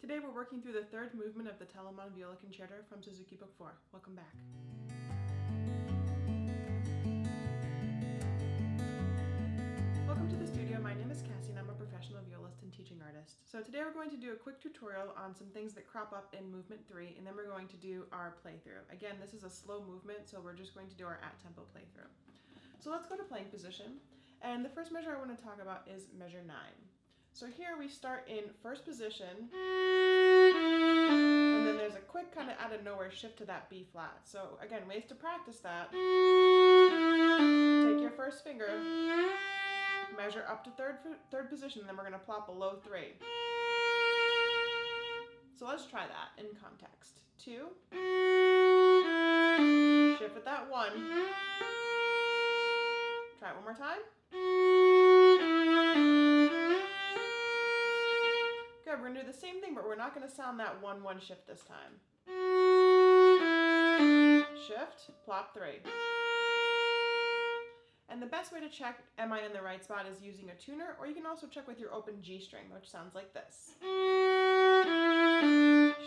Today we're working through the third movement of the Telemann Viola Concerto from Suzuki Book 4. Welcome back. Welcome to the studio. My name is Cassie and I'm a professional violist and teaching artist. So today we're going to do a quick tutorial on some things that crop up in movement 3, and then we're going to do our playthrough. Again, this is a slow movement, so we're just going to do our at-tempo playthrough. So let's go to playing position. And the first measure I want to talk about is measure 9. So here we start in first position, and then there's a quick kind of out of nowhere shift to that B flat. So again, ways to practice that. Take your first finger, measure up to third position, and then we're going to plop below 3. So let's try that in context. 2, shift with that 1. Try it one more time. Good, we're going to do the same thing, but we're not going to sound that 1-1 shift this time. Shift, plop 3. And the best way to check, am I in the right spot, is using a tuner, or you can also check with your open G string, which sounds like this.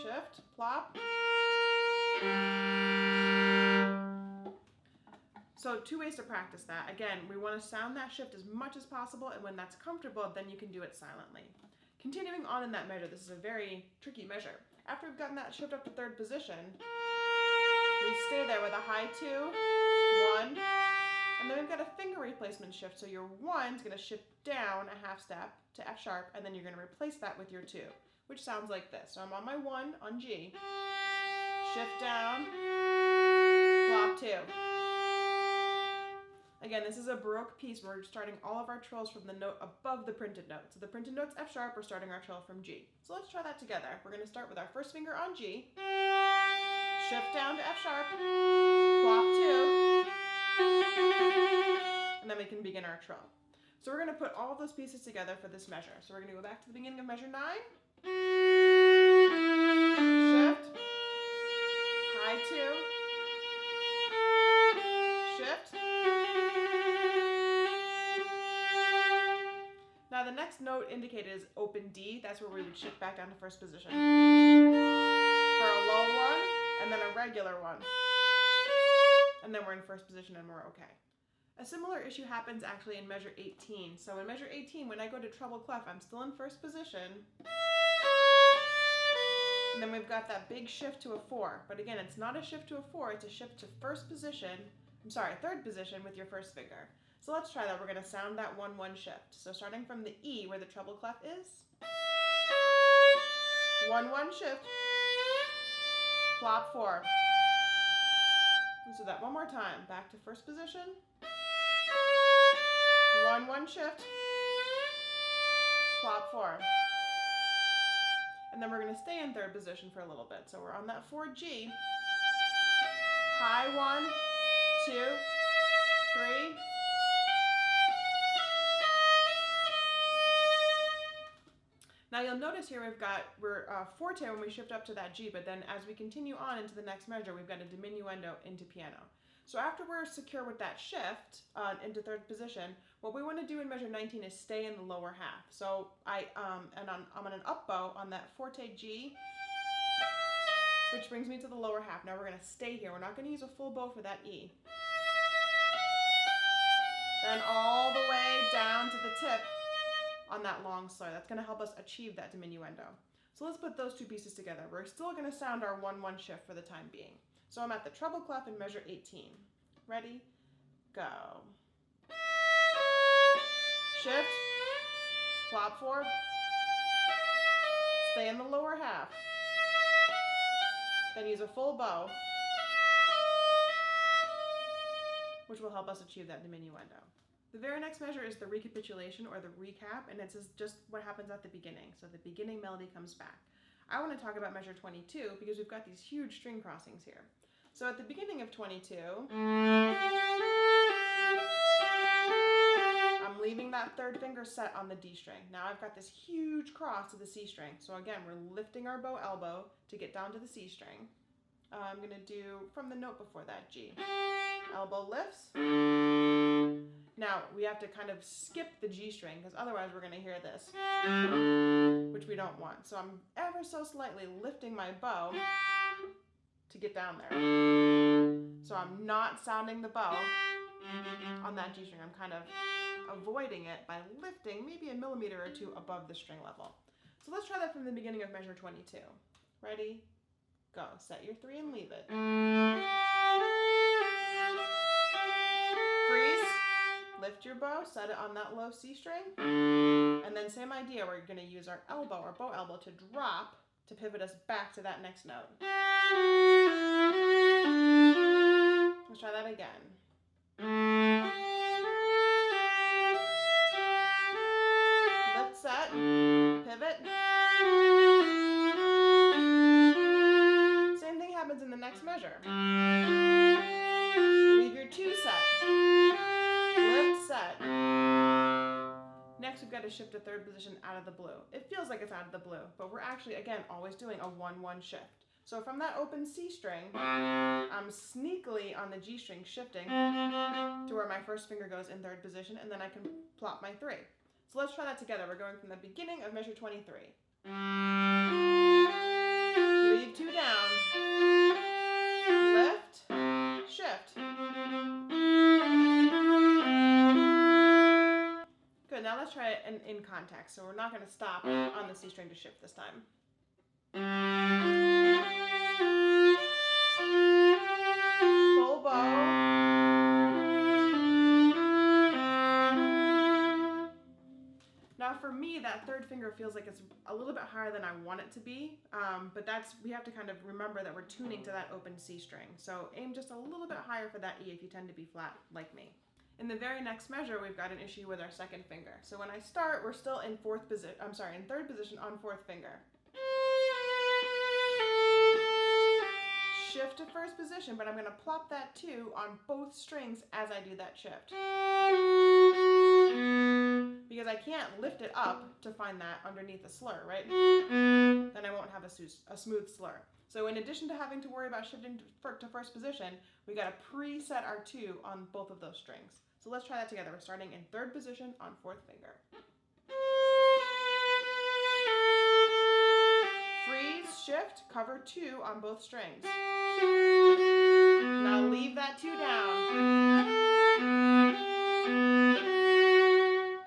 Shift, plop. So 2 ways to practice that. Again, we want to sound that shift as much as possible, and when that's comfortable, then you can do it silently. Continuing on in that measure, this is a very tricky measure. After we've gotten that shift up to third position, we stay there with a high 2, 1, and then we've got a finger replacement shift. So your 1 is going to shift down a half step to F sharp, and then you're going to replace that with your 2, which sounds like this. So I'm on my 1 on G, shift down, plop 2. Again, this is a Baroque piece where we're starting all of our trills from the note above the printed note. So the printed note's F sharp, we're starting our trill from G. So let's try that together. We're going to start with our first finger on G, shift down to F sharp, plop 2, and then we can begin our trill. So we're going to put all of those pieces together for this measure. So we're going to go back to the beginning of measure 9, shift, high 2, shift. Now the next note indicated is open D. That's where we would shift back down to first position. For a low one, and then a regular one. And then we're in first position and we're okay. A similar issue happens actually in measure 18. So in measure 18, when I go to treble clef, I'm still in first position. And then we've got that big shift to a 4. But again, it's not a shift to a 4, it's a shift to third position with your first finger. So let's try that. We're going to sound that 1-1 shift. So starting from the E where the treble clef is, 1-1 shift, plop 4. Let's do that one more time. Back to first position, 1-1 shift, plop 4. And then we're going to stay in third position for a little bit. So we're on that 4G, high 1, 2, 3, now you'll notice here we're forte when we shift up to that G, but then as we continue on into the next measure, we've got a diminuendo into piano. So after we're secure with that shift into third position, what we want to do in measure 19 is stay in the lower half. So I'm on an up bow on that forte G, which brings me to the lower half. Now we're going to stay here. We're not going to use a full bow for that E. Then all the way down to the tip on that long slur. That's going to help us achieve that diminuendo. So let's put those 2 pieces together. We're still going to sound our 1-1 shift for the time being. So I'm at the treble clef in measure 18. Ready? Go. Shift, plop 4, stay in the lower half, then use a full bow, which will help us achieve that diminuendo. The very next measure is the recapitulation or the recap, and it's just what happens at the beginning. So the beginning melody comes back. I want to talk about measure 22 because we've got these huge string crossings here. So at the beginning of 22, I'm leaving that third finger set on the D string. Now I've got this huge cross to the C string. So again, we're lifting our bow elbow to get down to the C string. I'm going to do from the note before that, G. Elbow lifts. Now, we have to kind of skip the G string because otherwise we're going to hear this, which we don't want. So I'm ever so slightly lifting my bow to get down there. So I'm not sounding the bow on that G string. I'm kind of avoiding it by lifting maybe a millimeter or two above the string level. So let's try that from the beginning of measure 22. Ready? Go. Set your 3 and leave it. Freeze. Lift your bow, set it on that low C string. And then same idea, we're going to use our elbow, our bow elbow, to drop to pivot us back to that next note. Let's try that again. Lift, set, pivot. Same thing happens in the next measure. Leave your 2 set. Lift, set. Next, we've got to shift to 3rd position out of the blue. It feels like it's out of the blue, but we're actually, again, always doing a 1-1 shift. So from that open C string, I'm sneakily on the G string shifting to where my first finger goes in 3rd position, and then I can plop my 3. So let's try that together. We're going from the beginning of measure 23. Leave 2 down. Lift, shift. Good, now let's try it in context. So we're not going to stop on the C string to shift this time. Full bow. Now for me, that 3rd finger feels like it's a little bit higher than I want it to be, but we have to kind of remember that we're tuning to that open C string. So aim just a little bit higher for that E if you tend to be flat like me. In the very next measure, we've got an issue with our 2nd finger. So when I start, we're still in 3rd position on 4th finger. Shift to 1st position, but I'm going to plop that 2 on both strings as I do that shift. Because I can't lift it up to find that underneath a slur, right? Then I won't have a smooth slur. So in addition to having to worry about shifting to 1st position, we got to preset our 2 on both of those strings. So let's try that together. We're starting in 3rd position on 4th finger. Freeze, shift, cover 2 on both strings. Now leave that 2 down.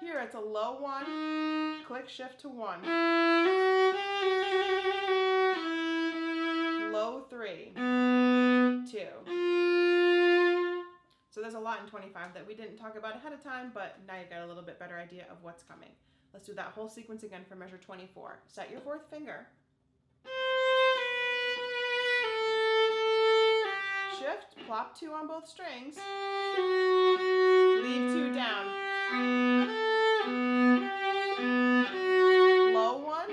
Here it's a low 1, click shift to 1. Low 3, 2. So there's a lot in 25 that we didn't talk about ahead of time, but now you've got a little bit better idea of what's coming. Let's do that whole sequence again for measure 24. Set your 4th finger. Shift, plop 2 on both strings. Leave 2 down. Low 1.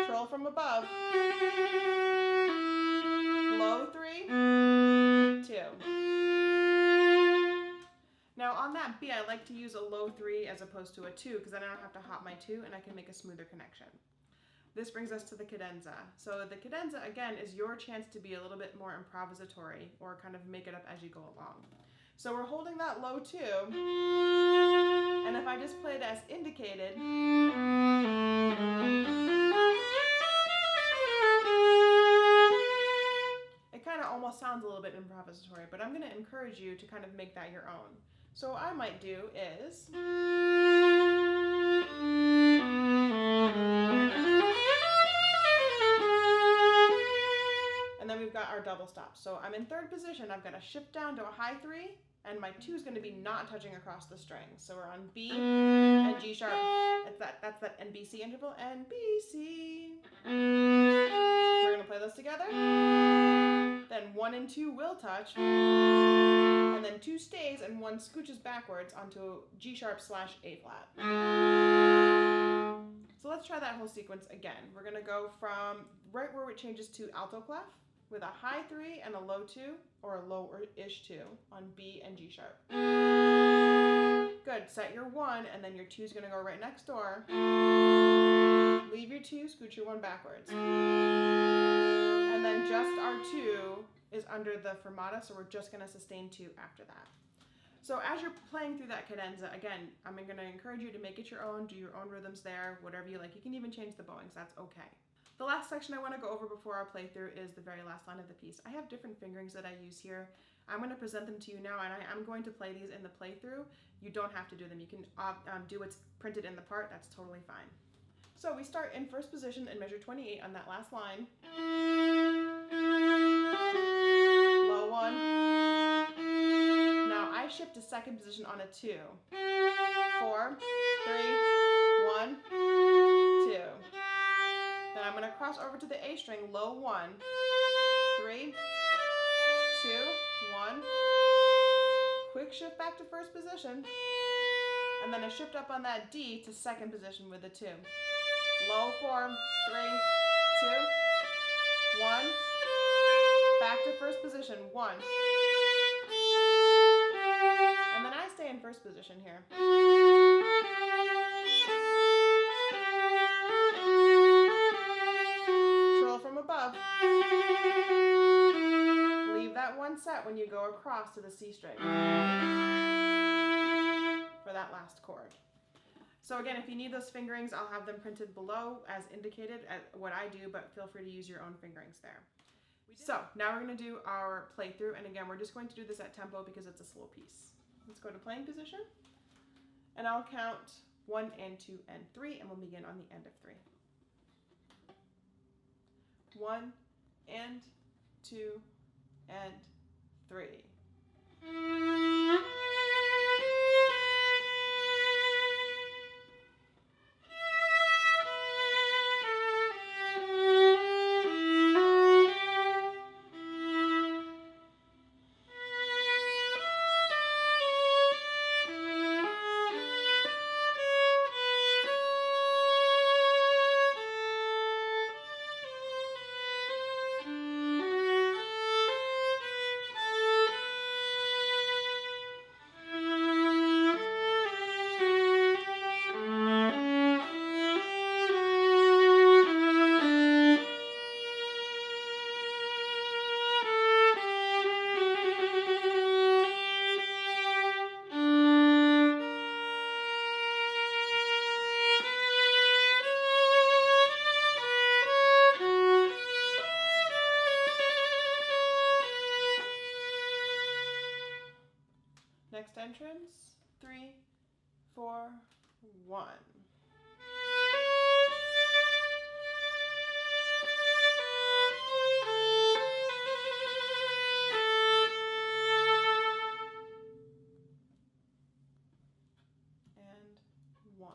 Trill from above. Low 3. 2. Now on that B, I like to use a low 3 as opposed to a 2 because then I don't have to hop my 2 and I can make a smoother connection. This brings us to the cadenza. So the cadenza, again, is your chance to be a little bit more improvisatory or kind of make it up as you go along. So we're holding that low 2, and if I just play it as indicated, it kind of almost sounds a little bit improvisatory, but I'm going to encourage you to kind of make that your own. So what I might do is... and then we've got our double stop. So I'm in 3rd position, I've got to shift down to a high 3, and my 2 is going to be not touching across the string. So we're on B and G sharp. That's that NBC interval, NBC. We're going to play those together. Then 1 and 2 will touch, and then 2 stays and 1 scooches backwards onto G sharp / A flat. So let's try that whole sequence again. We're going to go from right where it changes to alto clef with a high 3 and a low 2, or a low-ish 2 on B and G sharp. Good, set your 1, and then your 2 is going to go right next door. Leave your 2, scooch your 1 backwards. And then just our 2 is under the fermata, so we're just going to sustain 2 after that. So as you're playing through that cadenza, again, I'm going to encourage you to make it your own, do your own rhythms there, whatever you like. You can even change the bowings, that's okay. The last section I want to go over before our playthrough is the very last line of the piece. I have different fingerings that I use here. I'm going to present them to you now, and I am going to play these in the playthrough. You don't have to do them. You can do what's printed in the part. That's totally fine. So we start in first position and measure 28 on that last line. Low 1. Now I shift to second position on a 2. 4, 3, 1, 2. Then I'm going to cross over to the A string, low 1, 3, 2, 1. Quick shift back to first position. And then a shift up on that D to second position with a 2. Low 4, 3, 2, 1. Back to first position, 1. And then I stay in first position here. Trill from above. Leave that 1 set when you go across to the C string for that last chord. So again, if you need those fingerings, I'll have them printed below as indicated at what I do, but feel free to use your own fingerings there. So now we're going to do our playthrough, and again, we're just going to do this at tempo because it's a slow piece. Let's go to playing position, and I'll count 1 and 2 and 3, and we'll begin on the end of 3. 1 and 2 and 3. Next entrance, 3, 4, 1. And 1.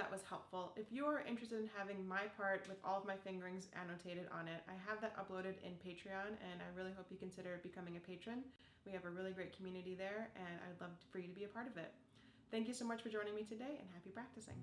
that was helpful. If you are interested in having my part with all of my fingerings annotated on it, I have that uploaded in Patreon, and I really hope you consider becoming a patron. We have a really great community there, and I'd love for you to be a part of it. Thank you so much for joining me today, and happy practicing.